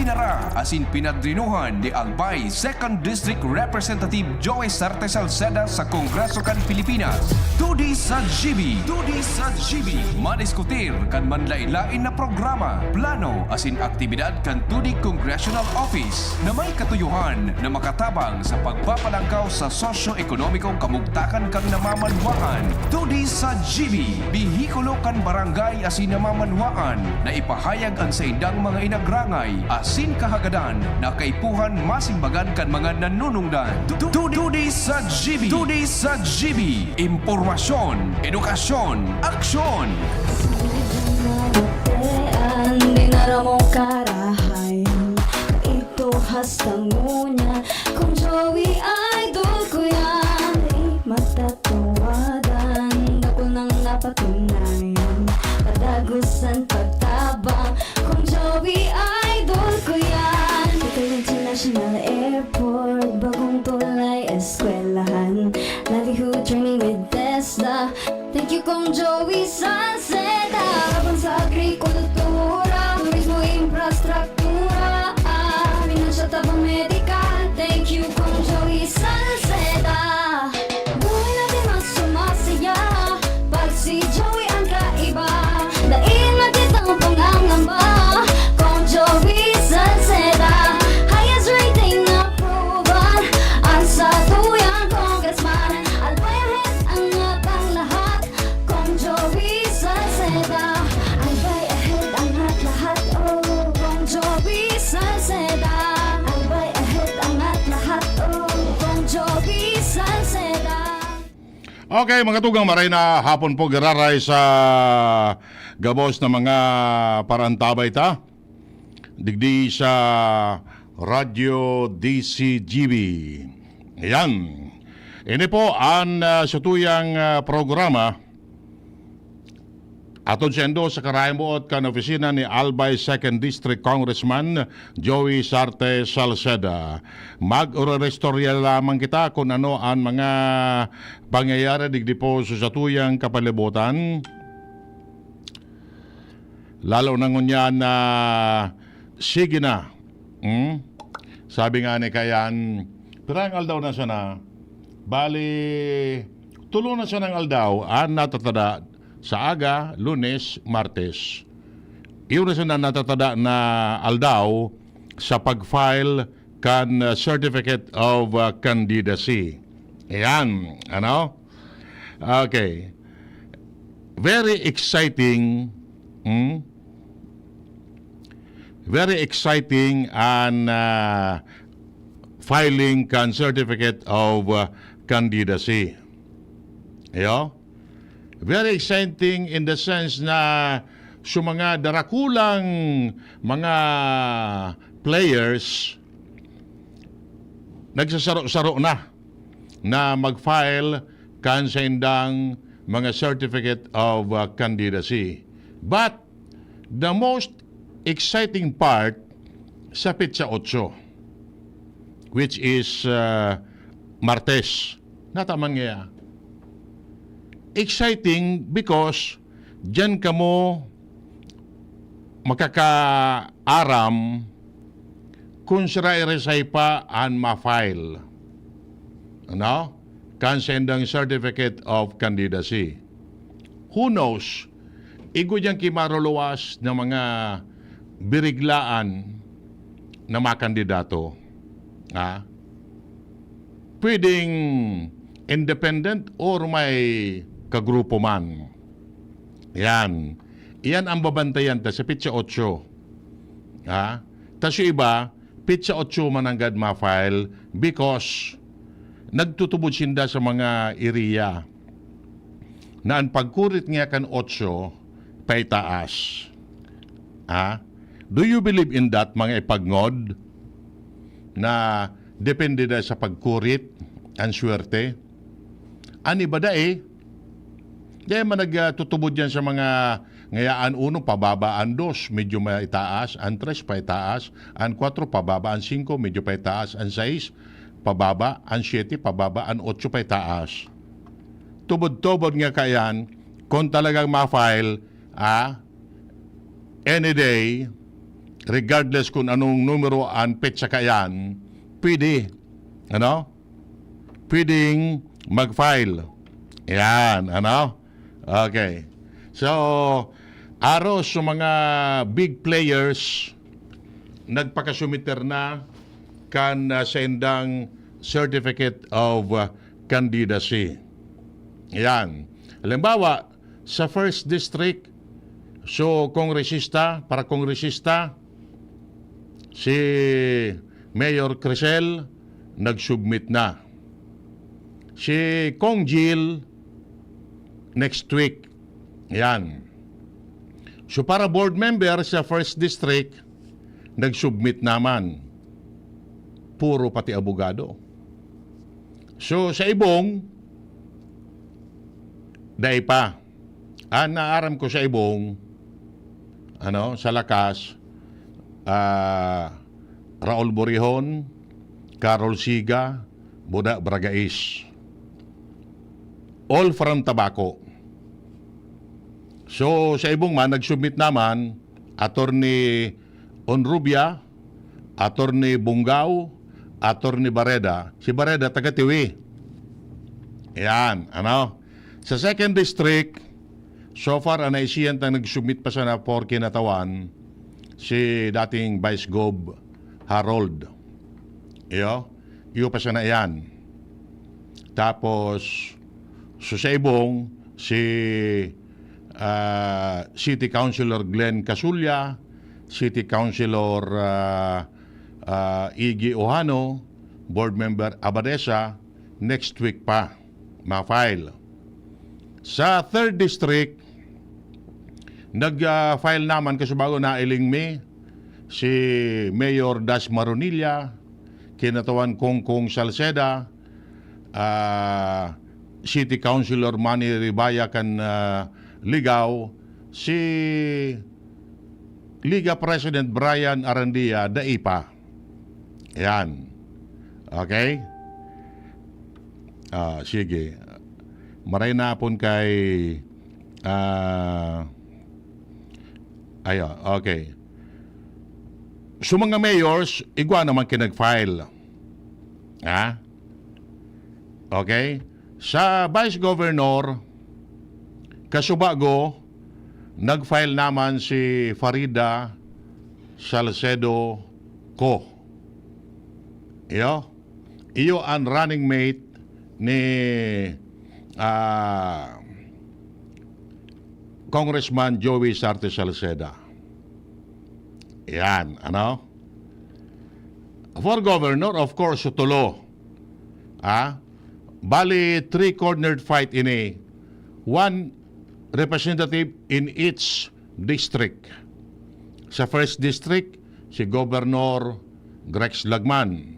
Ipinara asin pinadrinuhan ni Albay 2nd District Representative Joey Sarte Salceda sa Kongreso kan Pilipinas. Tudi sa GB, madiskutir kan manlain-lain na programa, plano asin aktibidad kan tudi Congressional Office na may katuyuhan na makatabang sa pagpapalangkaw sa sosyo-ekonomikong kamugtakan kan namamanwaan. Tudi sa GB, bihikulo kan barangay asin namamanwaan na ipahayag ang sa indang mga inagrangay asin kahagadan na kaipuhan masimbagan kan mga nanunungdan. Tudi sa GB, impormasyon, edukasyon, aksyon. Di nara mo karahayan, ito hastang ngunya. Kung Joey idol ko yan, di matatawadan. Dakol nang napatunayan, padagusan pagtabang. Kung Joey idol ko yan, Bicol International Airport, bagong tulay eskwelahan, livelihood journey with Tesla. Thank you kung Joey Salceda. Habang sa agrikultura, turismo, infrastruktura, finansya, tabang medikal. Thank you kung Joey Salceda. Buhay natin mas sumasaya pag si Joey ang kaiba. Daig natin ang pangangamba kung Joey Salceda. Highest rating na proven ang sa tuyang congressman. Albay ahead ang atang lahat kung Joey Salceda. Albay ahead ang lahat, oh, kung Joey Salceda. Albay ahead ang lahat, oh, kung Joey Salceda. Okay, mga tugang maray na hapon po gararay sa gabos na mga parantabay ta. Digdi sa Radio DCGB. Ayan. Ini po ang sutuyang programa aton sendo sa karaymuot kan opisina ni Albay 2nd District Congressman Joey Sarte Salceda. Mag-orestorya lamang kita kung ano ang mga pangyayari digdi po sa satuyang kapalibutan. Lalo na ngunyan na sige na. Sabi nga ni Kayan, pirang aldaw na siya na, bali, tulo na siya ng aldaw, natatada sa aga, Lunes, Martes. Iyon na siya na natatada na aldaw sa pag-file kan Certificate of Candidacy. Ayan, ano? Okay. Very exciting, very exciting and filing kan Certificate of Candidacy. Ayo? Very exciting in the sense na sa mga darakulang mga players nagsasaro-saro na mag-file kan sa indang mga Certificate of Candidacy. But the most exciting part sa Pitsa 8, which is Martes. Natamang nga. Exciting because dyan ka mo makakaaram kung sirai-resay pa ang ma-file. Ano? Kansendang Certificate of Candidacy. Who knows? Igo dyan kimaruluwas ng mga biriglaan na mga kandidato. Pwedeng independent or may kagrupo man. Yan. Iyan ang babantayan ta sa Pitsa 8. Tas yung iba, Pitsa 8 mananggad ma-file because nagtutubod sinda sa mga area na ang pagkurit nga kan 8 paitaas. Do you believe in that, mga ipagnod? Na depende na sa pagkurit ang swerte? Ani ba da Di man nagtutubod yan sa mga ngayaan 1, pababa ang 2, medyo maitaas, ang 3, paitaas, ang 4, pababa ang 5, medyo paitaas, ang 6, pababa, ang 7, pababa, ang 8, paitaas. Tubod-tubod nga kayan, kung talagang ma-file, any day, regardless kung anong numero ang petsa kayan, pwede, pwedeng mag-file. Yan, Okay. So, aros sa mga big players, nagpakasumiter na kan sendang certificate of candidacy. Yan. Halimbawa, sa first district, so para kongresista, si Mayor Crisel nag-submit na. Si Kong Jill next week. Yan. So para board member sa first district, nag-submit naman. Puro pati abogado. So sa ibong, dahil pa. Naaram ko sa ibong, sa lakas, Raul Borihon, Carol Siga, Buda Bragais. All from Tabaco. So sa ibong man, nag-submit naman, Attorney Onrubia, Attorney Bungaw, Attorney Bareda. Si Bareda, taga-Tiwi. Yan, Sa second district, so far, anaisiyan tang nag-submit pa siya na for kinatawan, si dating Vice Gov Harold. Iyo pa siya na yan. Tapos, sa ibong, si City Councilor Glenn Casulya, City Councilor Iggy Ohano, Board Member Abadesa, next week pa, ma-file. Sa third district, nag-file naman kasi bago na ilingme si Mayor Das Maronilla, kinatawan Kongkong Salceda, City Councilor Manny Ribaya kan Ligaw, si Liga President Brian Arandia, Daipa. Yan. Okay? Sige. Maray na pon kay okay. So mga mayors, igwa naman kinag-file. Okay? Sa Vice Governor, kasubago, nag-file naman si Farida Salcedo Co. Iyo ang running mate ni Congressman Joey Sarte Salceda. Yan, For governor, of course, Sutulo. Bali, three-cornered fight one representative in each district. Sa first district, si Governor Grex Lagman.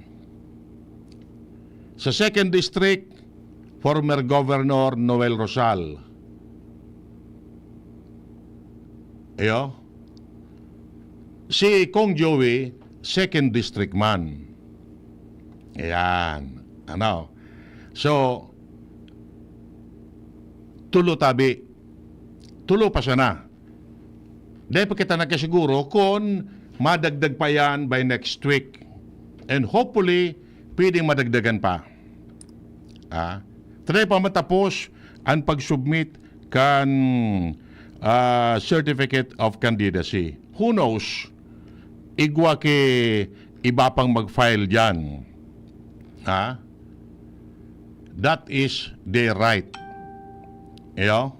Sa second district, former Governor Noel Rosal. Si Kong Joey, second district man. Ayan. So, tulo tabi. Tulo pa siya na. Dahil pa kita nagkasiguro kung madagdag pa yan by next week. And hopefully, pwedeng madagdagan pa. Try pa matapos ang pag-submit kan certificate of candidacy. Who knows? Igwa ke iba pang mag-file dyan. That is their right. Ayan.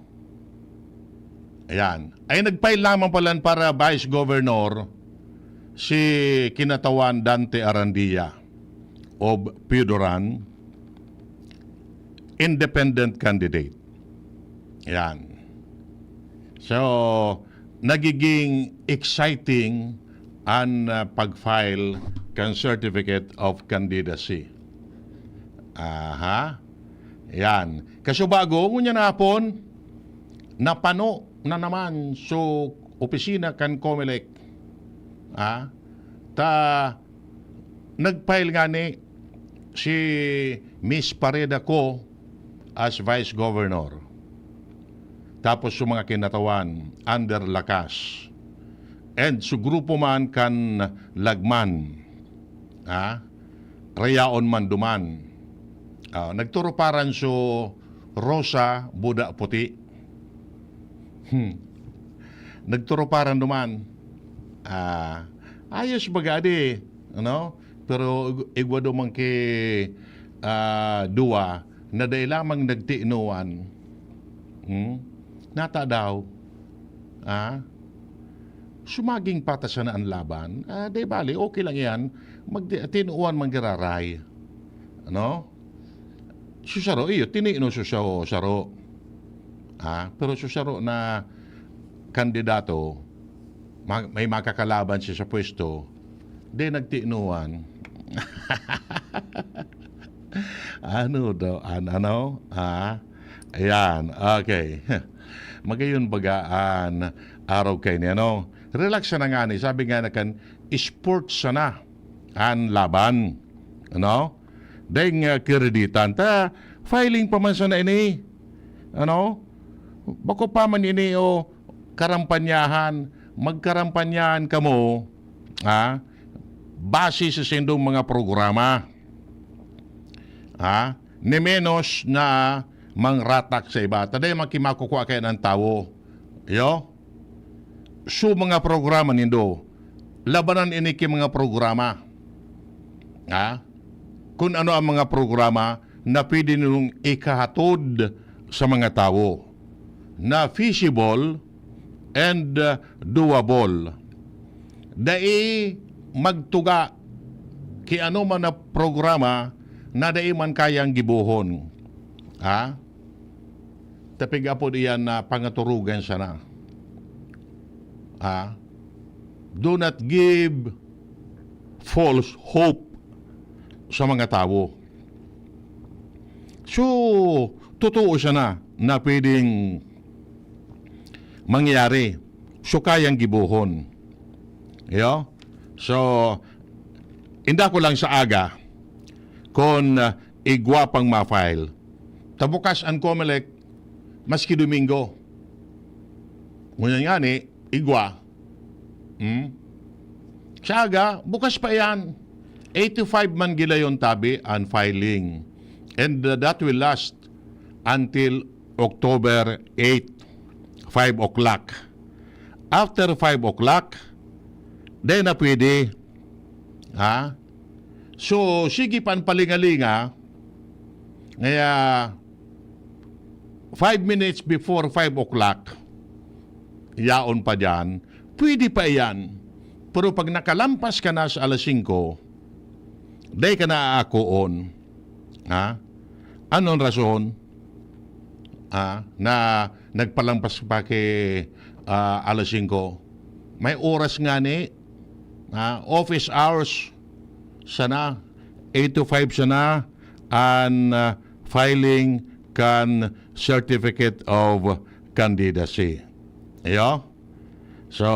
Ay nag-file lamang pala para Vice Governor si kinatawan Dante Arandia of Pidoran, independent candidate. Ayan. So, nagiging exciting ang pag-file kan certificate of candidacy. Yan. Kasi bago, ngunya na hapon, napano na naman so opisina kan COMELEC. Nag-file nga ni si Miss Pareda Co as Vice Governor. Tapos yung mga kinatawan under lakas. and su grupo man kan lagman. Rayaon man duman. Nagturuparan so rosa, buda puti. Nagturuparan duman. Ayos bagadi, pero igwa duman ke dua na day lamang nagtiinuan. Nata daw. Sumaging patasan na ang laban. Day bali, okay lang yan. Tinuan manggiraray. Susaro, tiniino susaro. Pero susaro na kandidato, may makakalaban siya sa pwesto, di nagtiinuan. Ayan, okay. Magayon bagaan araw kay niya, relax na nga ni, sabi nga na kan, sports sana ang laban. Dahil kreditan, filing pa man sana ini. Bako pa man ini karampanyahan, magkarampanyahan ka mo, base sa sindong mga programa. Ni menos na mangratak sa iba. Taday makimakukuha kayo ng tao. So mga programa nindo, labanan ini ki mga programa. Kung ano ang mga programa na pwede nilang ikahatod sa mga tao na feasible and doable. Dai magtuga ki ano man na programa na dai man kayang gibuhon. Tapig apod iyan na pangaturugan sana. Do not give false hope sa mga tao. So, totoo siya na pwedeng mangyari. So, kayang gibuhon. So, inda ko lang sa aga kung igwa pang ma-file. Tabukas ang COMELEC maski Domingo. Ngunyan nga ni, igwa. Sa aga, bukas pa yan. 85 man gila yung tabi ang filing. And that will last until October 8, 5 o'clock. After 5 o'clock, then na pwede. So, sige pan palingalinga. Ngaya, 5 minutes before 5 o'clock, yaon pa dyan, pwede pa yan. Pero pag nakalampas ka na sa alas 5, day ka na aakoon. Anong rason? Na nagpalampas pa kay alas 5. May oras nga ni. Office hours sana. 8 to 5 sana. And filing kan certificate of candidacy. So,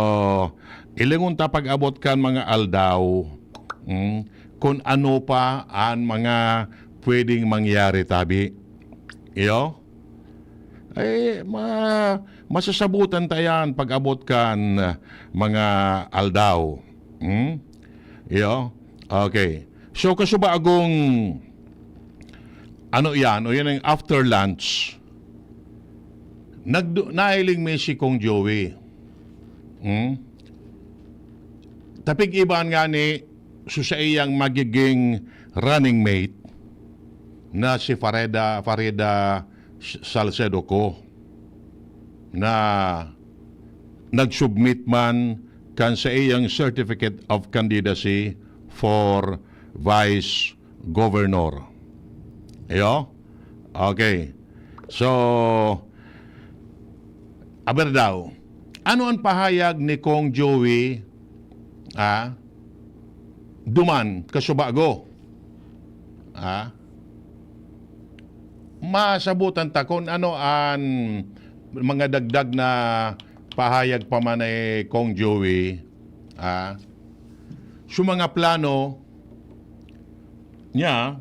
ilingon ta pag-abot kan mga aldaw. Kung ano pa ang mga pwedeng mangyari tabi. Masasabutan tayan pag-abot kan mga aldaw. Okay. So, kasuba agong ano yan? O yan ang after lunch. Nailing may si Kong Joey. Tapig iban nga ni sa iyang magiging running mate na si Farida Salcedo ko na nag-submit man kan sa iyang certificate of candidacy for vice governor. Okay. So, aber daw, ano ang pahayag ni Kong Joey duman kasubago? Masabutan ta kung ano ang mga dagdag na pahayag pa man ay Kong Joey. So mga plano niya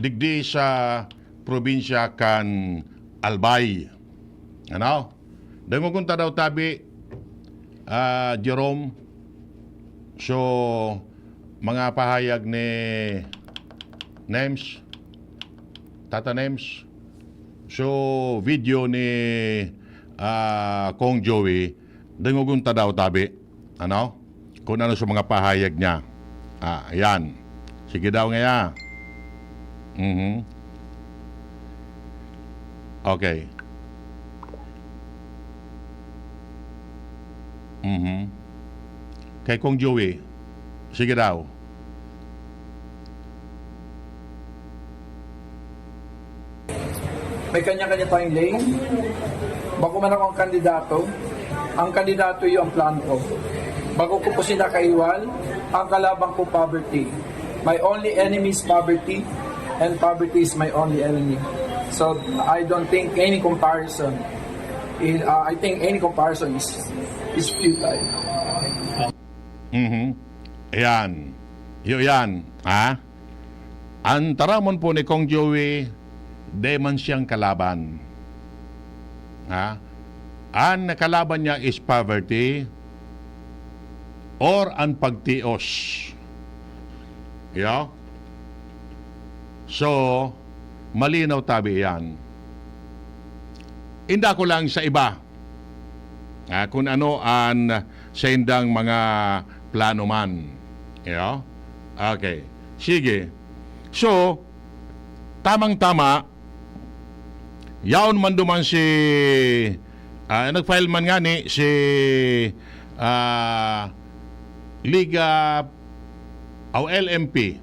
digdi sa probinsya kan Albay. Dangugunta daw tabi Jerome. So, mga pahayag ni Nems, Tata Nems. So, video ni Kong Joey, dengugunta daw tabi. Ano? Kung ano sa mga pahayag niya. Ayan. Sige daw nga. Okay. Kay Kong Joey, sige daw. May kanya-kanya tayong lane. Bago man ako ang kandidato yung plano ko. Bago ko po sinakaiwal, ang kalabang ko poverty. My only enemy is poverty, and poverty is my only enemy. So I don't think any comparison. I think any comparison is futile. Ayan. Yan. Ang taramon po ni Kong Joey, di man siyang kalaban. Ang kalaban niya is poverty or ang pagtios. So, malinaw tabi yan. Inda ko lang sa iba. Kung ano ang sa indang mga plano man. Okay. Sige. So, tamang-tama, yaon man duman si nag-file man nga ni si Liga o LMP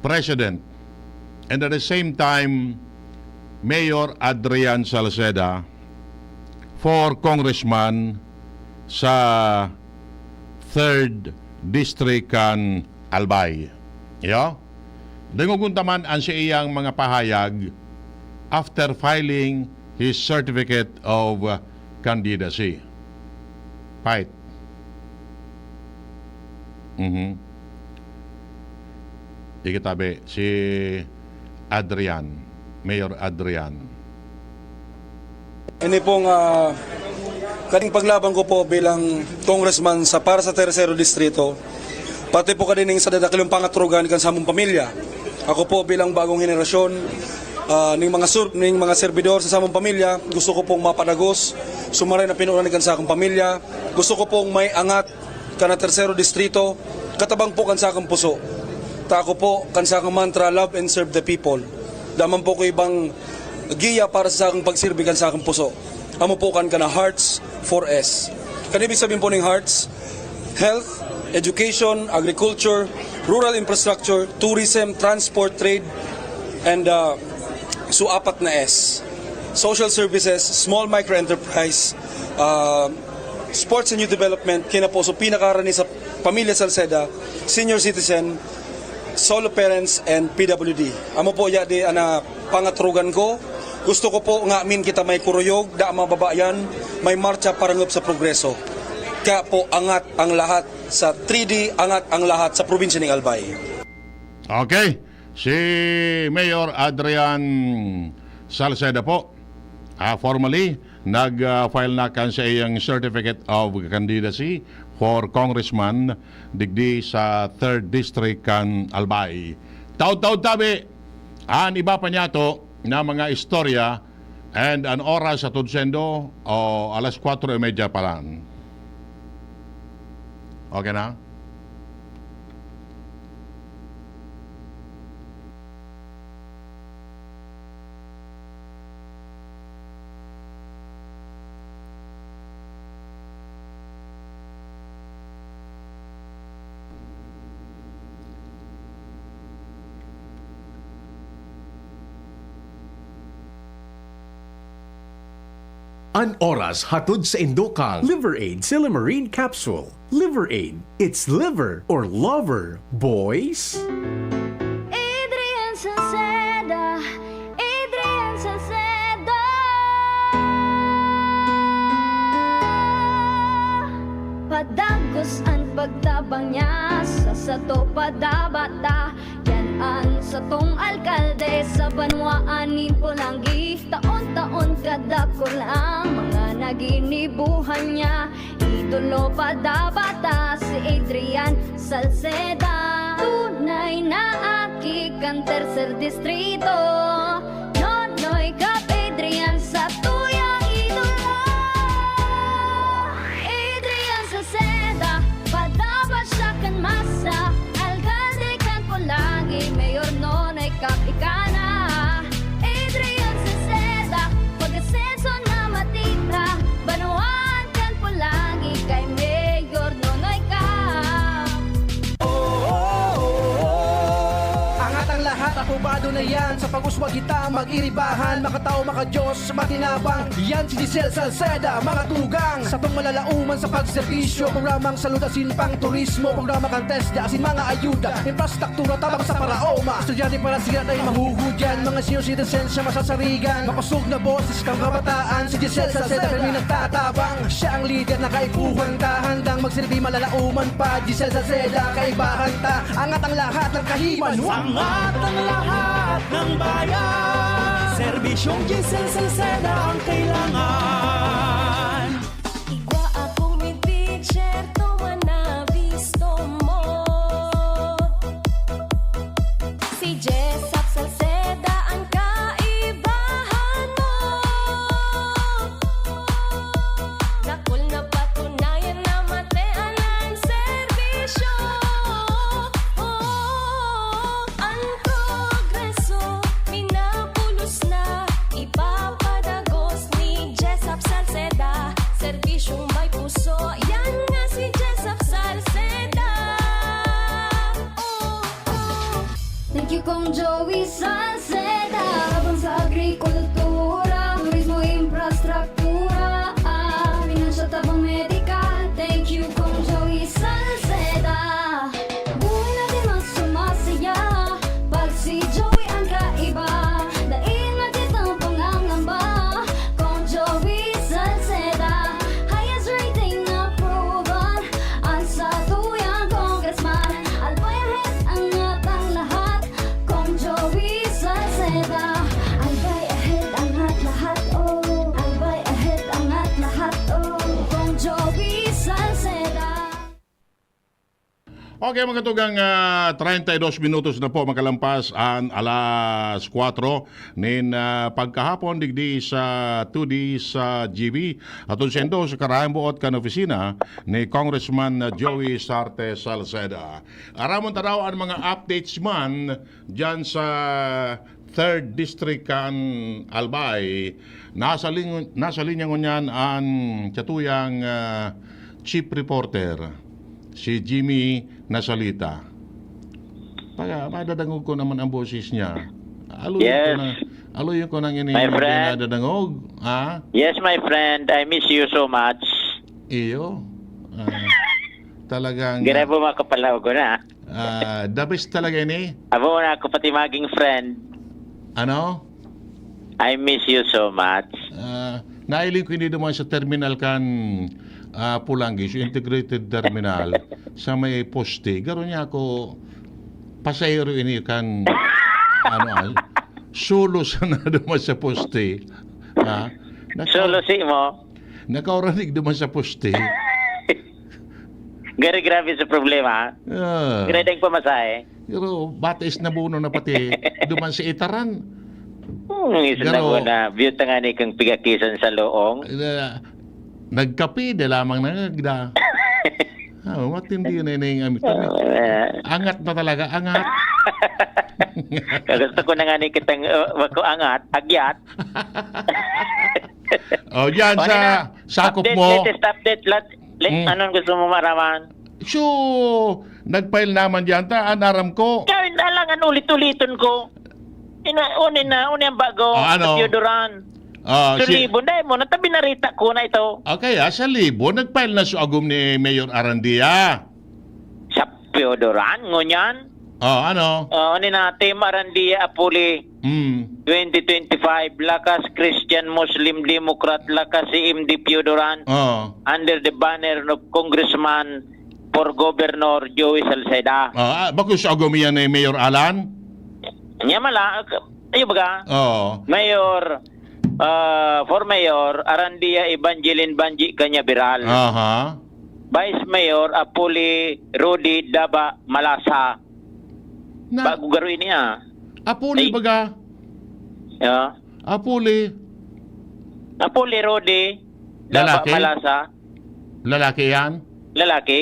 President, and at the same time Mayor Adrian Salceda for Congressman sa 3rd District kan Albay. Denguguntaman ang sa iyang mga pahayag after filing his certificate of candidacy. Fight. Ikitabi si Adrian, Mayor Adrian. Ini pong kaning paglaban ko po bilang congressman para sa Tercero Distrito, pati po kanining sa dadakilong pangatrugan kan sa among pamilya. Ako po bilang bagong henerasyon ning mga servidor sa among pamilya, gusto ko pong mapadagos, sumaray na pinunan kan sa akong pamilya. Gusto ko pong may angat kan Tercero Distrito, katabang po kan sa akong puso. Tako po kan sa akong mantra, love and serve the people. Daman po ko ibang giya para sa akong pagsirbi kan sa akong puso. Amo po kan na Hearts 4S. Kanibig sabihin po ng Hearts, health, education, agriculture, rural infrastructure, tourism, transport, trade, and apat na S. Social services, small micro enterprise, sports and youth development, kina po so pinakarani sa pamilya Salceda, senior citizen, solo parents, and PWD. Amo po yadi ana pangatrugan ko. Gusto ko po nga amin kita may kuruyog, da mga babayan, may marcha parangop sa progreso. Kaya po angat ang lahat sa 3D, angat ang lahat sa probinsya ng Albay. Okay. Si Mayor Adrian Salceda po, formally, nag-file na kan sa iyang certificate of candidacy for Congressman digdi sa 3rd District kan Albay. Taud-taud tabi, ang iba pa niya to na mga istorya, and an oras sa Tudsendo o alas 4:30 pa lang. Okay na? An oras hatod sa Indokang Liver Aid Silimarine Capsule. Liver Aid. It's liver or lover, boys. Adrian Salceda, Adrian Salceda. Padagos ang pagtabang niya sa sato padabata. Yan Banwaan sa tong alkalde sa banwaan ni Pulangi. Taon-taon kadako lang mga naginibuhan niya. Idolo pa bata si Adrian Salceda. Tunay na aki kang tercer distrito. Nonoy Kap Adrian sa tuyang idolo. Adrian Salceda, padapat siya kan masa. Alcalde kan Pulangi, Mayor Nonoy Kap Ikana. Adrian Salceda, pag-asenso na matita. Banwaan kan Pulangi, kay Mayor Nonoy Kap. Angat ang lahat, aprobado na yan. Sa pag-uswag kita, mag-iribahan. Makatao, makadiyos, matinabang. Yan si Giselle Salceda, mga tugang. Sa tong malalauman sa pagserbisyo. Programang saludasin pang turismo. Programa kang test, asin mga ayuda. Infrastruktura, tabang sa paraoma. Estudyante para siya ay mahugudyan. Mga senior citizens siya masasarigan. Mapasog na boses kang kabataan. Si Giselle Salceda, kami nagtatabang. Siya ang leader na kaibuhan ta. Handang magsilbi malalauman pa. Giselle Salceda, kaibahan ta. Angat ang lahat ng kahiman. Angat ang lahat ng bayan. Serbisyong Giselle Salceda ang kailangan. Igwa akong mitig, syerto man na visto mo. Si Jessup Salceda ang kaibahan mo. Dakol na patunayan na matean ang serbisyo. Ang progreso, minapulos na. Ipapadagos ni Jessup Salceda. Serbisyong may puso, yan nga si Jessup Salceda. Thank you Kong Joey Salceda. Habang sa agrikultura, turismo, infrastruktura, financial tabang medikal. Thank you Kong Joey Salceda. Buhay natin mas sumasaya pag si Joey ang kaiba. Daig natin ang pangangamba. Kong Joey Salceda, highest rating na proven. Ang sa tuyang congressman, albayahit angat ang lahat. Kong Joey Salceda, albay ahead angat lahat oh. Albay ahead angat lahat oh. Kong Joey Salceda. Okay, mga tugang 32 minutos na po makalampas ang alas 4 nin pagkahapon digdi sa 2D sa GB at unsendo sa karayang buot kan opisina ni Congressman Joey Sarte Salceda. Aramon tanaw ang mga updates man dyan sa 3rd District kan Albay. Nasa linya ngunyan ang katuyang chief reporter si Jimmy Nasalita. Madadangog ko naman ang boses niya. Aluyin ko nang ini My friend. nadadangog. Ha? Yes, my friend. I miss you so much. Iyo. Talagang Gira po makapalaw ko na. the best talaga ini. Abo na ako pati maging friend. Ano? I miss you so much. Nailing ko hindi naman sa terminal kan Pulangi, so integrated terminal sa may poste. Garo niya ako pasayro ini kan solo sa na duman sa poste. Ha? Solo si mo. Nakauranig duman sa poste. Gari grabe sa problema. Gradeng pamasahe. Pero batis na buno na pati duman sa itaran. Isa na ko na view nga ni kang pigakisan sa loong. Nagkape de lamang nagda. Matindi na yung angat na talaga, angat. Gusto ko na nga ni kitang wako angat, agyat. Yan sa sakop mo. Latest update, anong gusto mo maraman? So, nag-file naman dyan ta, anaram ko. Gawin na lang ang ulit-uliton ko. Unin ang bago, ano? Theodoran. So, libo na mo, natabi narita ko na ito. Okay, sa libo, nag-file na sa agum ni Mayor Arandia. Sa Theodoran, ngunyan? Ano? Unin na, Team Arandia Apuli, 2025, Lakas Christian Muslim Democrat, Lakas si MD Theodoran, under the banner of Congressman for Governor Joey Salceda. Bakit sa agum yan ni Mayor Alan? Nya mala, ayo baga. Oo. Mayor, for Mayor, Arandia Evangeline Banji Canyaveral. Aha. Vice Mayor, Apuli Rudy Daba Malasa. Bago garuin niya. Apuli Ay. baga. Yeah. Apuli. Apuli Rudy Daba Lalaki? Malasa. Lalaki yan? Lalaki.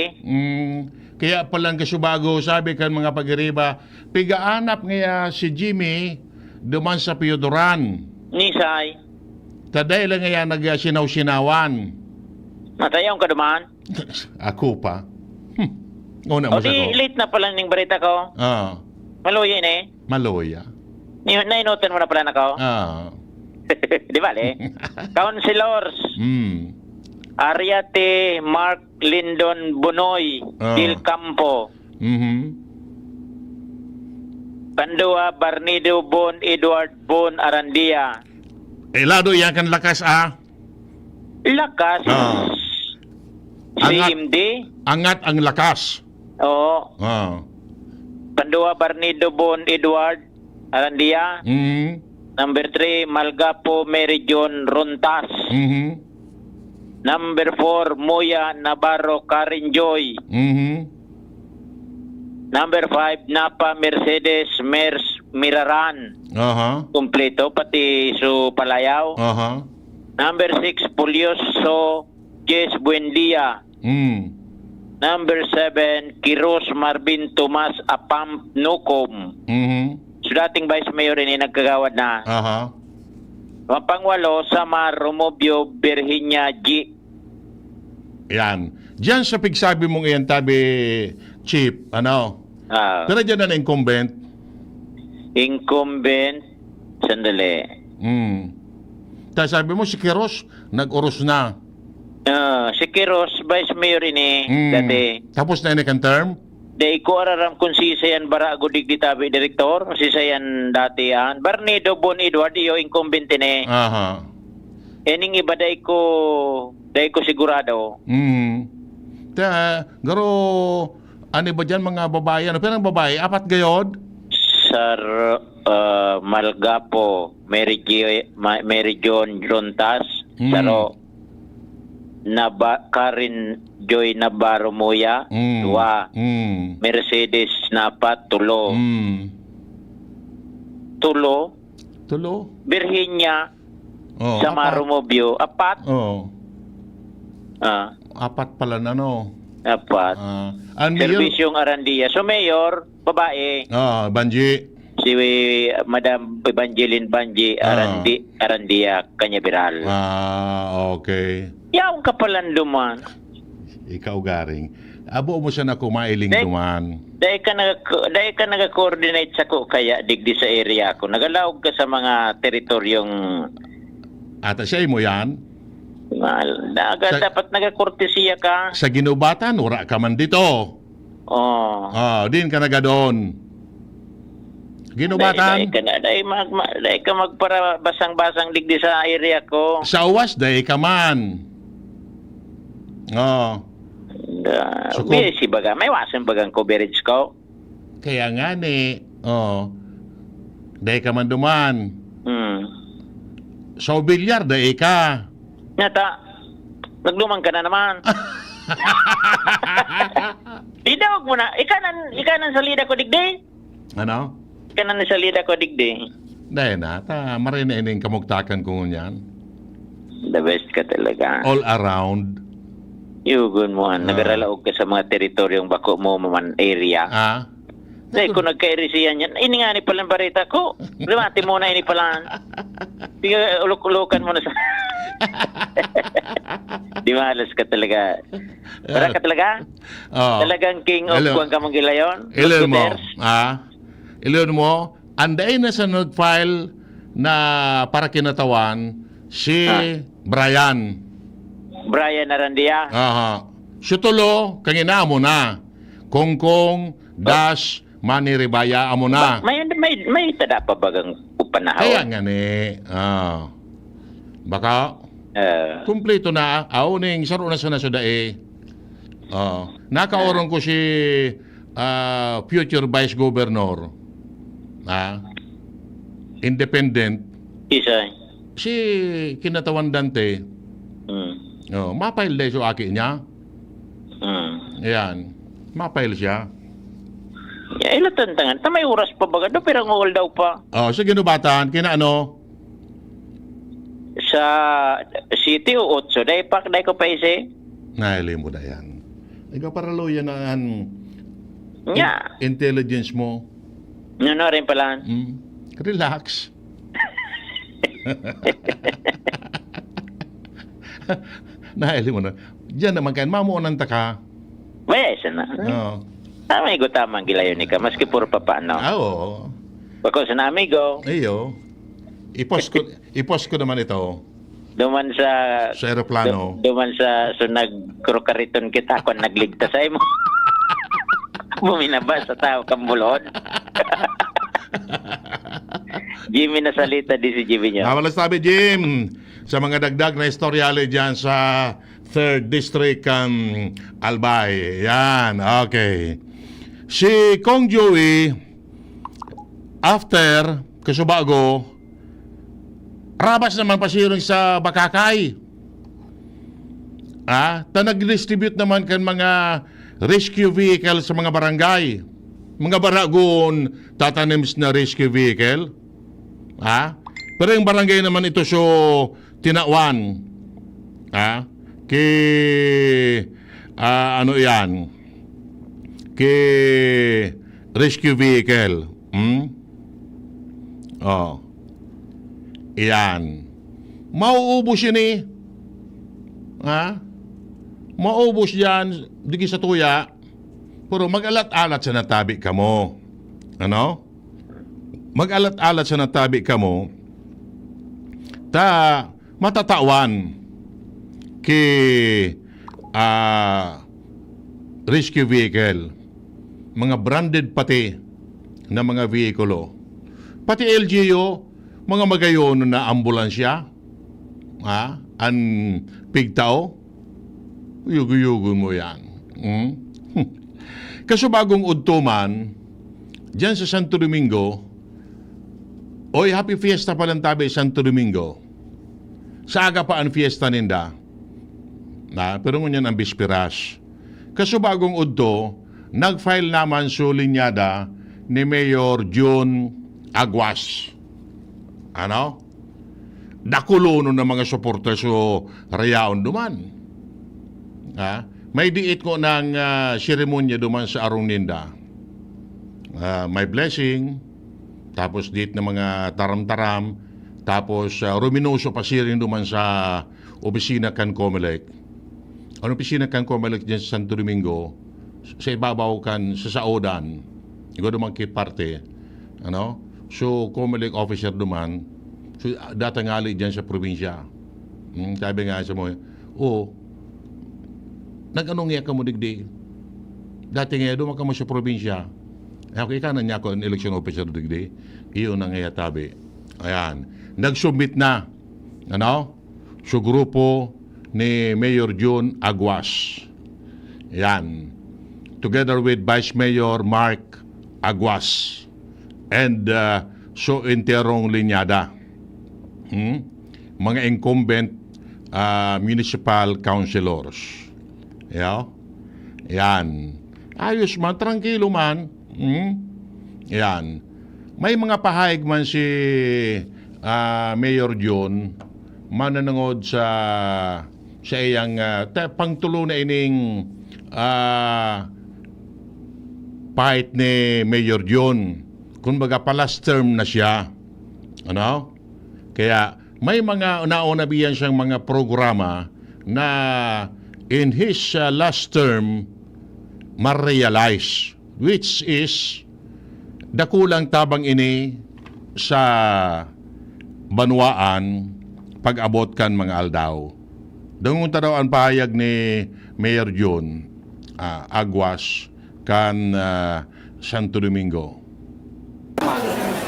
Kaya palang kasubago, sabi kan mga pag-iriba, pigaanap nga si Jimmy duman sa Piodoran. Nisay. Taday lang nga nag-sinaw-sinawan. Matayong ka duman. Ako pa. Una mo O sa di, ko. late na pala ning barita ko. Maluya ni. Maloya. Nainutan mo na pala na ko. Di ba, Councilors. Ariate Mark Lindon Bunoy Dil Campo. Pandua Barnido Bon Edward Bon Arandia. Lado yan kan lakas Lakas. CMD. Angat ang lakas. Oo. Pandua Barnido Bon Edward Arandia. Number 3 Malgapo Mary John Rontas. Number 4 Moya Navarro Karin Joy. Number 5 Napa Mercedes Mers Miraran. Kompleto pati su Palayaw. Number 6 Pulioso Jess Buendia. Number 7 Kiros Marvin Tomas Apam Nukom. So dating Vice Mayor ini nagkagawad na. Pangwalo Samar Romobio Virginia G. Yan. Diyan sa pigsabi mong iyan tabi, Chief, pero dyan na incumbent. Incumbent, sandali. Tapos sabi mo si Kiros, nag-uros na. Si Kiros, Vice Mayor ini, dati. Tapos na ini kan term? Dahil ko araram kung si Sayan Barago Digditabi Direktor, si Sayan dati yan. Barnido Bon Edward, iyo incumbent ini. Ening iba dahil ko sigurado. Garo, ano ba dyan mga babae? Ano pero ang babae? Apat gayod? Sir Malgapo, Mary John Rontas, Saro Karin Joy Navarro Moya, 2. Mercedes Napa, 3. Tulo. Virginia Samaro Mobio, 4. Apat pala na, no? 4. Servisyong Arandia. So, Mayor, babae. Banji. Si Madam Evangeline Banji Arandia Canyaveral. Okay. Yaong kapalanduman. Ikaw garing. Abo mo siya na kumailing duman. Dahil ka nag-coordinate sa ko kaya digdi sa area ko. Nagalawag ka sa mga teritoryong... At siya mo yan? Dapat nagakortesiya ka. Sa Ginubatan, wala ka man dito. Din ka naga doon. Ginubatan. Dahil ka magpara basang-basang digdi sa area ko. Sa uwas, dahil ka man. Busy baga. May wasan bagang coverage ko. Kaya nga ni. Dahil ka man duman. Sa bilyar, dahil ka. Nata, naglumang ka na naman. Idawag mo na. Ikanan sa lida ko digdi. Ano? Ikanan sa lida ko digdi. Dahil na. Marinainin kamugtakan ko ngunyan. The best ka talaga. All around. Yugun mo. Nagaralaog ka sa mga teritoryong bako mo man area. Dahil kung nagka-erisiyan yan, ini nga ni palang barita ko. Limati mo na ini palang. Ulok-ulokan mo na sa... Di malas ka talaga. Para ka talaga? Talagang king of kuwang kamang gilayon? Ilon mo. Ilon mo. Anday na sa nag-file na para kinatawan si Brian. Brian Arandia? Sutulo, kangina mo na. Kongkong, dash, maniribaya amo na. May tada pa bagang upanahaw? Kaya nga ni. Baka kumpleto na. Ning saro na sa nasudae. Nakaorong ko si future Vice Governor. independent, Isa. si Kinatawan Dante, mapail dahil sa aki niya. Ayan, mapail siya. Ilatan tangan. May oras pa ba? Do pero ngol daw pa. Sa ginubatan, kinaano? Sa city o 8. Dahil pak, dahil ko pa isi. Naili mo na yan. Ikaw para loya na Nga. intelligence mo. Ano rin pala. Relax. Naili mo na. Diyan naman kayo, mamuunan ta ka. May isa na. Tama yung tamang gilayon ni ka. Maski puro pa paano. Oo. Bako sa amigo. Iyo. I-post ko naman ito Duman sa aeroplano. Duman sa nagkrokariton kita kung nagligtas ay mo. Buminaba sa tao kambulon. Jimmy na salita di si Jimmy niya. Wala sabi, Jim, sa mga dagdag na istoryale dyan sa 3rd District Albay. Yan, okay. Si Kong Joey, after Kasubago, rabas naman pasiring sa Bakakay. Nag-distribute naman kan mga rescue vehicle sa mga barangay. Mga baragon tatanims na rescue vehicle. Pero yung barangay naman ito so Tinawan. Ano yan? Rescue vehicle. Iyan. Mauubos yun eh. Maubos yan, digi sa tuya, pero mag-alat-alat sa natabi ka mo. Ano? Mag-alat-alat sa natabi ka mo, matatawan rescue vehicle. Mga branded pati na mga vehikulo. Pati LGU, mga magayon na ambulansya, ang pigtao, yugo-yugo mo yan. Kaso bagong udtuman, dyan sa Santo Domingo, oy, happy fiesta pa lang tabi Santo Domingo. Sa aga pa ang fiesta ninda. Pero ngunyan ang bispiras. Kaso bagong udto, nag-file naman sa linyada ni Mayor June Aguas. Ano? Dakulo ng mga supporters o rayaon duman. May diit ko ng seremonya duman sa Arong Ninda. May blessing, tapos diit ng mga taram-taram, tapos ruminoso pa siring duman sa opisina kan Comelec. Ang opisina kan Comelec dyan sa Santo Domingo, sa ibabaw kan sa Saodan, ikaw duman kiparte. Ano? So, Comelec officer duman, so, datangali dyan sa probinsya. Sabi nga sa mo, nag-anong nga ka mo digdi? Dati nga duman ka mo sa probinsya. Okay ka na niya ako ang election officer digdi. Iyon ang nga tabi. Ayan. Nag-submit na. Ano? So, grupo ni Mayor June Aguas. Ayan. Together with Vice Mayor Mark Aguas. And so interong linyada. Mga incumbent municipal councilors. Yan. Ayos man, tranquilo man. Yan. May mga pahayag man si Mayor John mananangod sa iyang pangtulo na ining pahit ni Mayor John. Kumbaga pa last term na siya. Ano? Kaya may mga nauna biyan siyang mga programa na in his last term ma-realize, which is dakulang tabang ini sa banwaan pag-abot kan mga aldaw. Dungunta daw ang pahayag ni Mayor John Aguas kan Santo Domingo.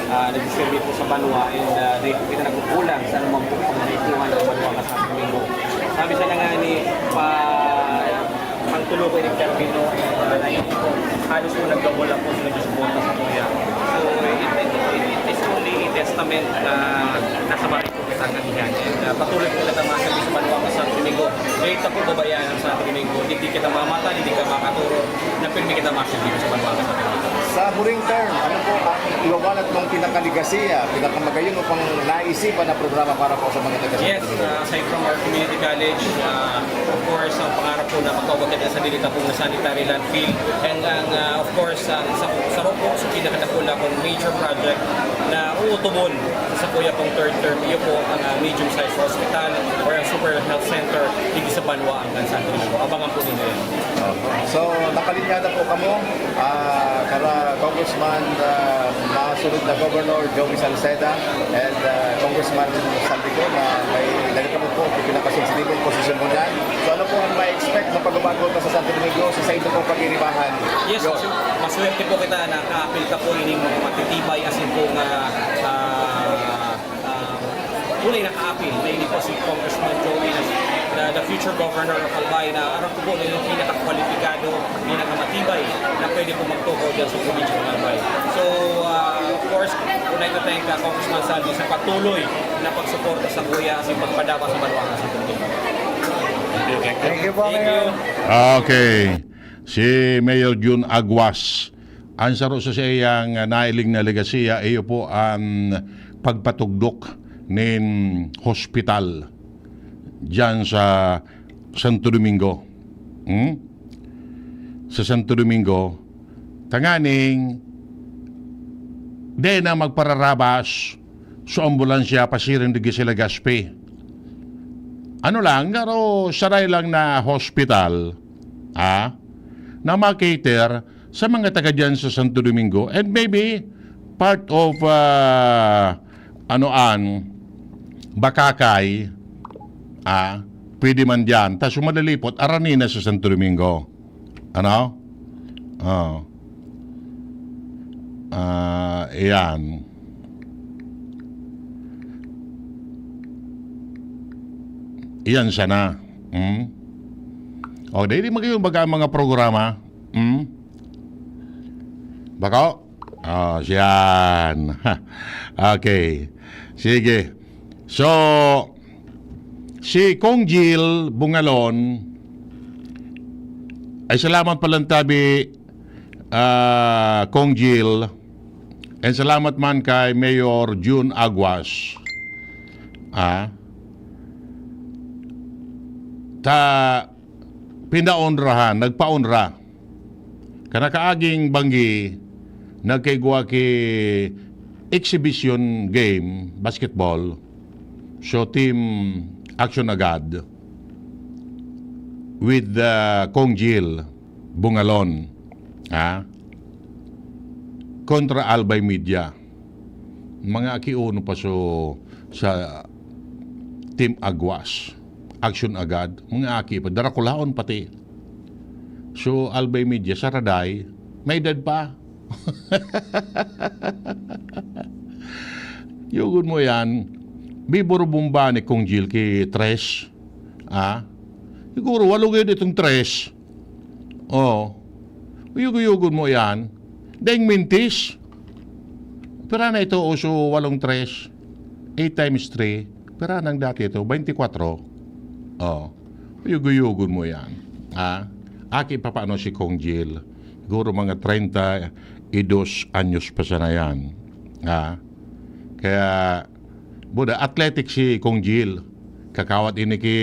Nag-distribute po sa Banwa and kita nagkukulang sa anumang po pangnaikuhan ng Banwa ka Santo Domingo. Sabi siya na nga ni pangtulo ko yung termino halos mo nagkabula po sila sa bunta sa tuya. So it is only a test department na nasa bahay po kita kandihan. And patuloy po kita mga service sa Banwa sa Domingo. Kahit ako babayan sa Domingo, hindi kita mamata, hindi ka makaturo, na pirmi kita maservice sa Banwa sa Domingo. Sa huring term, ano po ang iwawalat ng pinakaligasiya, pinakamagayon o pang naisipan na programa para po sa mga taga Yes, aside from our community college, of course, ang pangarap po na magkawag sa dilita po na sanitary landfill. And of course, sa Ropo, sa pinakadakula pong major project na uutubon sa kuya pong third term, iyo po ang medium-sized hospital or ang super health center hindi sa Banwa ang San Domingo. Abangan po ninyo yan. So, nakalinyada po kamo, kara Congressman masunod na Governor Joey Salceda and Congressman Saldico na may nagkamo po pinakasensitibong posisyon mo dyan. So, ano po ang ma-expect na pagbabago sa Santo Domingo sa ito pong pag-iribahan? Yes, maswerte po kita na ka-apil ka po ining mga matitibay as in po nga tunay na ka-apil na ini po si Congressman Joey na the future governor of Albay na arang po na yung pinaka-kwalipikado, pinaka-matibay na pwede po magtuko dyan sa probinsya ng Albay. So, of course, unay na tayong Congressman Saldi sa patuloy na pagsuporta sa kuya sa pagpadapa sa Banwa sa Domingo. Thank you po, Mayor. Okay. Si Mayor June Aguas. Ang saro sa siyang nailing na legasiya, iyo po ang pagpatugdok ng hospital dyan sa Santo Domingo. Sa Santo Domingo, tanganing di na magpararabas sa ambulansya pasirin di sila gaspi. Ano lang, pero saray lang na hospital na makater sa mga taga dyan sa Santo Domingo and maybe part of Bakakay pwede man dyan tapos madalipot aranina sa Santo Domingo iyan iyan sana o dahil magayon baga ang mga programa bako siyan okay sige so si Kong Jill Bungalon ay salamat palantabi Kong Jill and salamat man kay Mayor June Aguas pinaonrahan, nagpaonra kanakaaging banggi nagkaigwa ki exhibition game basketball so team action agad with Kong Jill Bungalon kontra Albay Media mga akiuno pa so sa team Aguas action agad mga aki pa darakulaon pati so Albay Media saraday may edad pa yugon mo yan biburo bumba ni Kong Jill ki tres siguro walo yun itong tres yugon mo yan dahing mintis pera na ito uso walong tres 8 times 3 pera nang dati ito 24 yugon mo yan aki pa paano si Kong Jill siguro mga 32 anyos pa sana yan kaya buda athletic si Kong Jill kakawat ini ki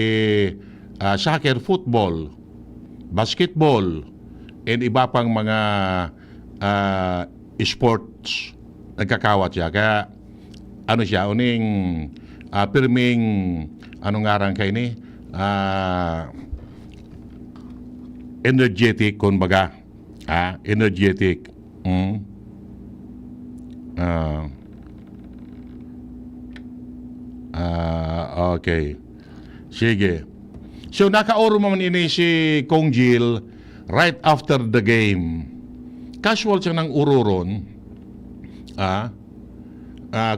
soccer, football, basketball and iba pang mga sports nagkakawat siya kaya ano siya uning pirming anong ngarang kay ni energetic kumbaga energetic okay sige so nakaoro man ini si Kong Jill right after the game casual siya ng ururon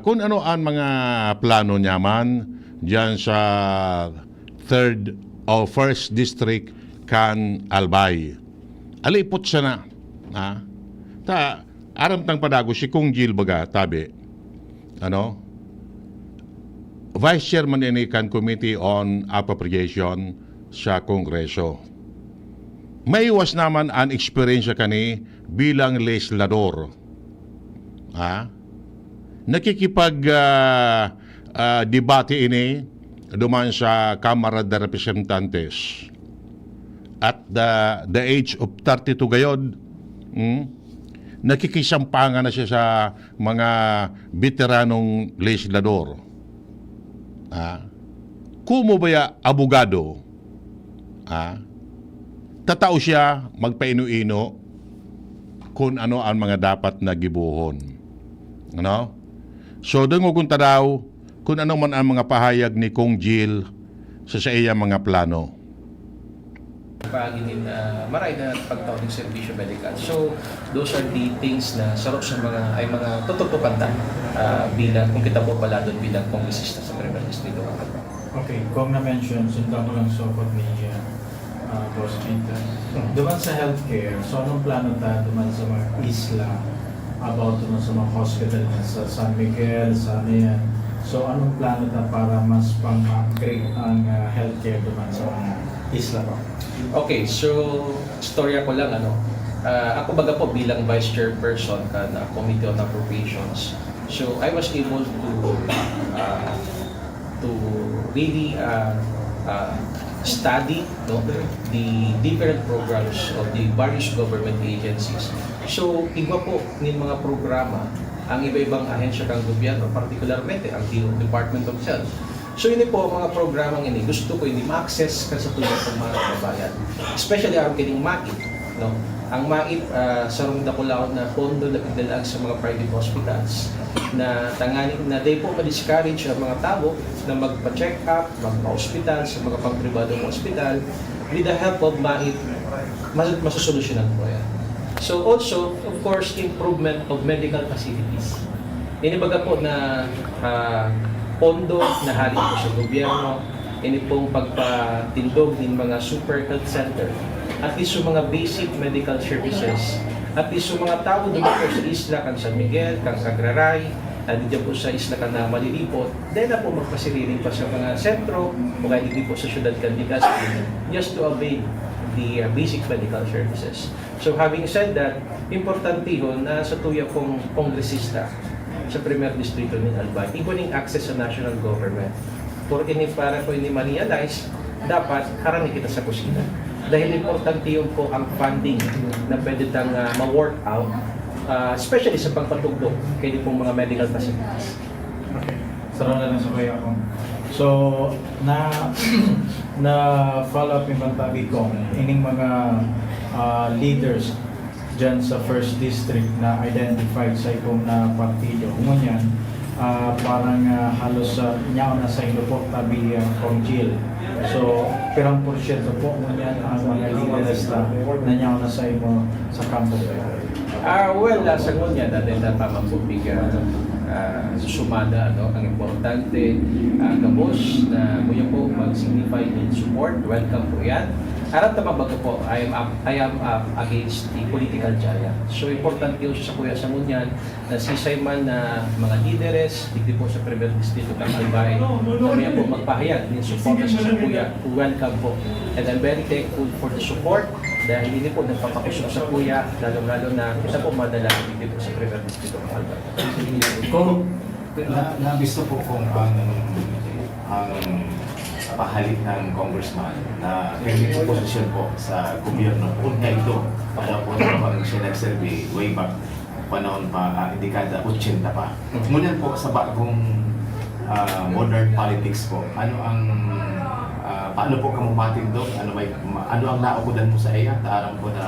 kung ano ang mga plano niya man dyan sa 3rd o 1st District kan Albay. Alipot siya na. Aram tang padago si Kong Jill baga, tabi. Vice Chairman ini kan Committee on Appropriation sa Kongreso. Maiwas naman ang experience kani bilang legislador. Nakikipag-debate ini duman sa Kamara de Representantes. At the age of 32 gayod, nakikisampangan na siya sa mga veteranong legislador. Kumo baya abogado, tatao siya magpaino-ino kung ano ang mga dapat na gibuhon. Ano? So, dungugunta daw kung ano man ang mga pahayag ni Kong Jill sa iya mga plano. Paginin maray na pagtawag ng serbisyo medical. So, those are the things na sarap sa mga tututukan bilang, kung kita po pala doon bilang kongresista sa Primer Distrito. Okay, kung na-mention, sundan ko lang sopot ni Boss Peter. Duman sa healthcare, so anong plano duman sa mga isla about duman sa mga hospital sa San Miguel, sa ano yan? So anong plano para mas pang-upgrade ang healthcare duman sa mga isla pa? Okay, so storya ko lang ako baga po bilang Vice Chairperson na Committee on Appropriations. So I was able to really study the different programs of the various government agencies. So iba po ng mga programa ang iba-ibang ahensya ng gobyerno, particularmente ang Department of Health. So yun po mga programang ini gusto ko ini ma-access ka sa tulong ng mga kababayan. Especially ang kining MAIP, no? Ang MAIP sa Rungdakulaon na pondo na pagdalaan sa mga private hospitals na tangani na day po ma-discourage ang mga tao na magpa-check up, magpa-hospital sa mga pang-pribadong hospital. With the help of MAIP, masusolusyonan po yan. So also, of course, improvement of medical facilities. Inibaga po na pondo na halin po sa gobyerno, ini pong pagpatindog ng mga super health center, at least yung mga basic medical services, at least yung mga tao doon po sa isla, kang San Miguel, kang Agraray, dito po sa isla ka na Malilipot, dahil na po magpasililing pa sa mga sentro, o kaya dito po sa syudad Candigas, just to avail the basic medical services. So having said that, importante yun na sa tuya pong kongresista sa Primer Distrito ng Albay, ikuning access sa national government. Para po ini ma-realize, dapat harami kita sa kusina. Dahil importante yun po ang funding na pwede tang ma-work out, especially sa pagpatugtog kay di pong mga medical facilities. Okay. Sarang lang sa kaya ako. So, na follow up yung tabi ko, ining mga leaders dyan sa first district na identified sa ikong na partido. Ngunyan, parang halos nyaw na sa ilo po tabi Kong Jill. So, pirang porsyento po ngunyan ang mga leaders na nyaw na sa ilo sa kampo. Well, sa ngunyan, natin na pamambubigan sumada ang importante kabos na muya po mag-signify in support. Welcome po yan. Harap na mabaga po, I am against the political giant. So important yun sa kuya sa ngunyan na sisay man na mga lideres, digdi po sa Primer Distrito ng Albay, na po magpahayag ng support sa kuya. Welcome po. And I'm very thankful for the support dahil hindi po nagpapakusok sa kuya, lalo-lalo na kita po madala digdi po sa Primer Distrito ng Albay. Kung nabisto po kung ang pahalik ng congressman na may posisyon po sa gobyerno kung ito, alam po na pag siya nagserve way back panahon pa, dekada 80 pa. Ngunyan po sa bagong modern politics po, paano po kamumatin doon? Ano ang naukudan mo sa iya? Taaram po na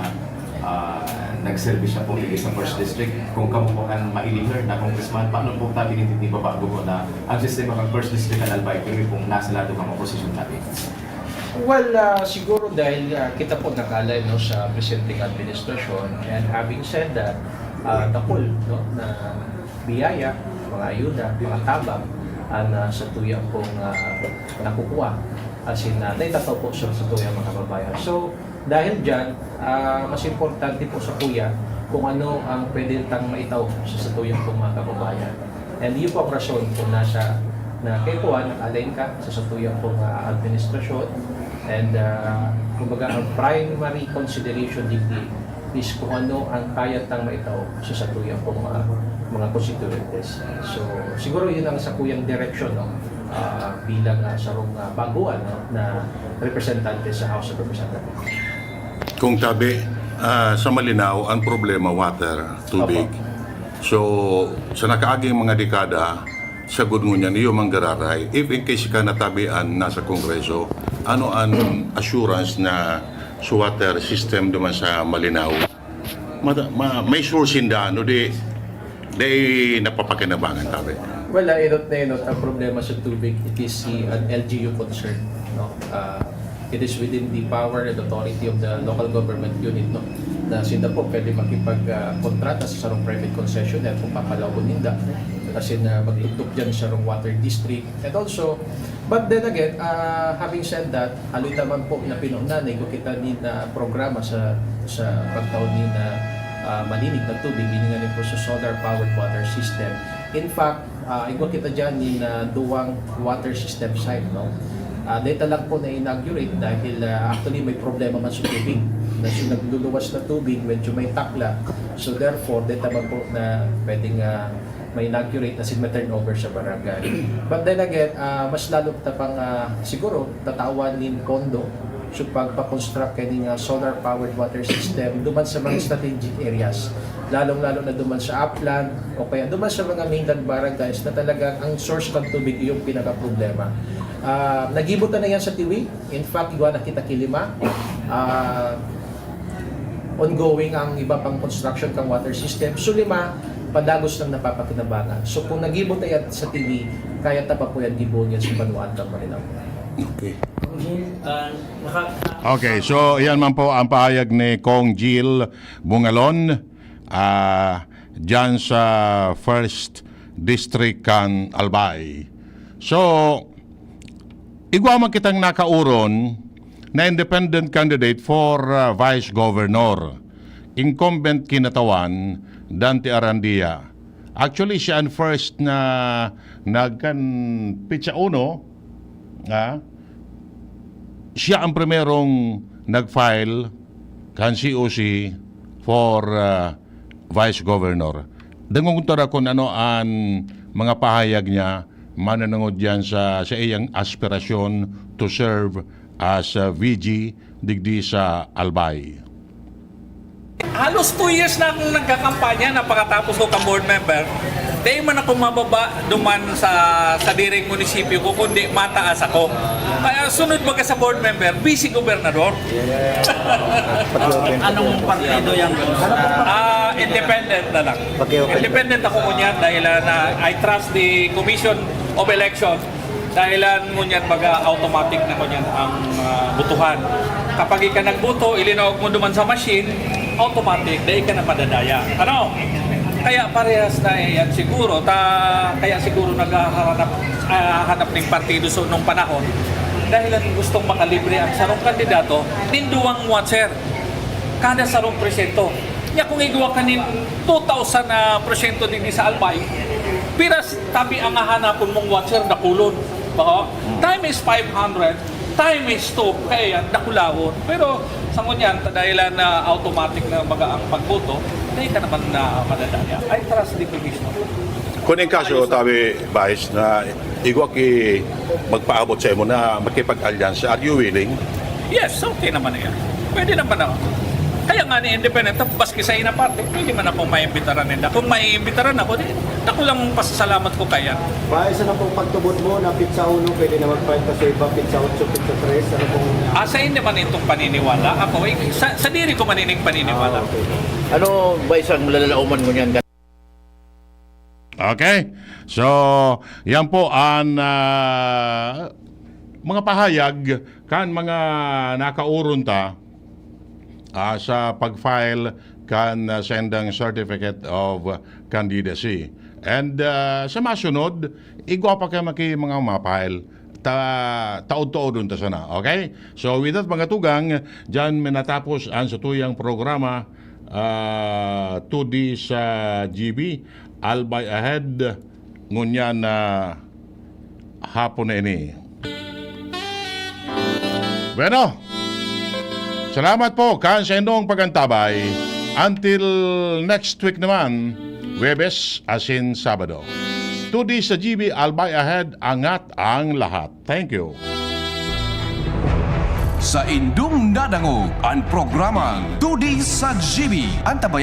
nag-service siya po sa first district. Kung kamo po ang mailinger na congressman, paano po tabi ni babago po na ang sistema ng first district ng Albay, kami pong nasa lahat ng posisyon natin? Well, siguro dahil kita po nakalay sa presenting administrasyon, and having said that, takol na biyaya, mga ayuda, mga tabang sa tuyang pong nakukuha. As in, naitataw po sa tuyang mga kababayan. So, dahil dyan, mas importante po sa kuya kung ano ang pwede tang maitaw sa tuyang pong mga kababayan. And yun po ang rason kung nasa na kay Juan naka-align ka sa satuyang pong administrasyon, and kumbaga ang primary consideration dito is kung ano ang kaya tang maitaw sa satuyang pong mga constituentes. So siguro yun ang sakuyang direction, no? Bilang sarong baguan, no? Na representante sa House of Representatives. Kung tabi, sa Malinaw, ang problema water, tubig. So, sa nakaaging mga dekada, sagod mo niyan, iyo manggararay. If in case ka natabian nasa Kongreso, ano ang assurance na sa water system duman sa Malinaw? May source hinda, no di napapakinabangan tabi. Well, inot na inot, ang problema sa tubig, it is an LGU concern. No? It is within the power and authority of the local government unit, no? Na sila po pwede makipag-kontrata sa sarong private concessionaire kung papalawon ninda. Kasi magtugtog dyan sa sarong water district. And also, but then again, having said that, haloy naman po na pinunanay ko kita na programa sa pagtaon ni na malinig na tubig, bininganin po sa solar-powered water system. In fact, igwa kita dyan ni na duwang water system site, no? Data lang po na inaugurate dahil actually may problema man sa tubig. So nagluluwas na tubig, medyo may takla. So therefore, data man po na pwedeng may inaugurate na turn over sa barangay. But then again, mas lalo tapang siguro tatawanin kondo so pagpa-construct kaning solar-powered water system duman sa mga strategic areas. Lalong-lalo na duman sa upland o kaya duman sa mga mainland barangays na talagang ang source ng tubig yung pinaka-problema. Nagibutan na yan sa Tiwi. In fact, iwa na kita kilima. Ongoing ang iba pang construction ng water system. So lima, padagos lang napapakinabangan. So kung nagibot na yan sa Tiwi, kaya tapa po yan gibon yan sa Banuan ng Malinaw. Okay. Okay, so yan man po ang pahayag ni Kong Jill Bungalon dyan sa 1st District kan Albay. So, igwa man kitang nakauron na independent candidate for Vice Governor. Incumbent kinatawan, Dante Arandia. Actually, siya ang first na pitsa uno, siya ang primerong nag-file kan COC for Vice Governor. Dangunguntura kung ano ang mga pahayag niya mananangod yan sa iyang aspirasyon to serve as VG digdi sa Albay. Halos 2 years na akong nagkakampanya na pagkatapos ko kang board member. Dahil man ako mababa duman sa diring munisipyo ko, kundi mataas ako. Kaya sunod baga sa board member, vice gobernador. Anong partido yan? Independent na lang. Independent ako kunyan dahil I trust the Commission of Election. Dahilan ngunyan baga automatic na kunyan ang butuhan. Kapag ika nagbuto, ilinawag mo duman sa machine, automatic, dahil ka na padadaya. Ano? Kaya parehas na yan siguro. Kaya siguro naghahanap ng partido so nung panahon. Dahil ang gustong makalibre ang sarong kandidato, ninduwang watcher. Kada sarong presento. Kaya kung igawa ka nin 2,000 na presento din sa Albay, piras tabi ang hahanapon mong watcher na kulon. Time is 500, time is 2, kaya nakulawon. Pero sa ngunyan, dahil na automatic na baga ang pagboto, dahil ka naman na madadaya. I trust the commission. Kung yung kaso, tabi, Vice, na igwa ki magpaabot sa imo na makipag-alliance, are you willing? Yes, okay naman na yan. Pwede naman ako. Kaya nga ni independent, baski sa ina parte, pwede man akong maiimbitaran nila. Kung maiimbitaran ako, ako lang pasasalamat ko kaya. Isa na pong pagtubot mo na pizza 1, pwede na mag-fight pa sa iba, pizza 8, pizza 3, ano pong... Sa hindi man itong paniniwala. Ako, sa diri ko manining paniniwala. Okay. Ano ba isang malalauman mo niyan? Okay, so yan po ang mga pahayag kan mga nakauron ta sa pag-file kan sendang certificate of candidacy. And sa masunod, igwa pa kayo mga mapahil taod-taodon ta sana. Okay? So with that mga tugang, dyan minatapos ang satuyang programa 2D sa GB. Albay Ahead ngunyan na hapon na ini. Bueno, salamat po kan sa inyong pagantabay. Until next week naman, Webes asin Sabado. 2D sa GB, albay ahead, angat ang lahat. Thank you. Sa indung nadangog ang programang 2D sa GB. Antabayan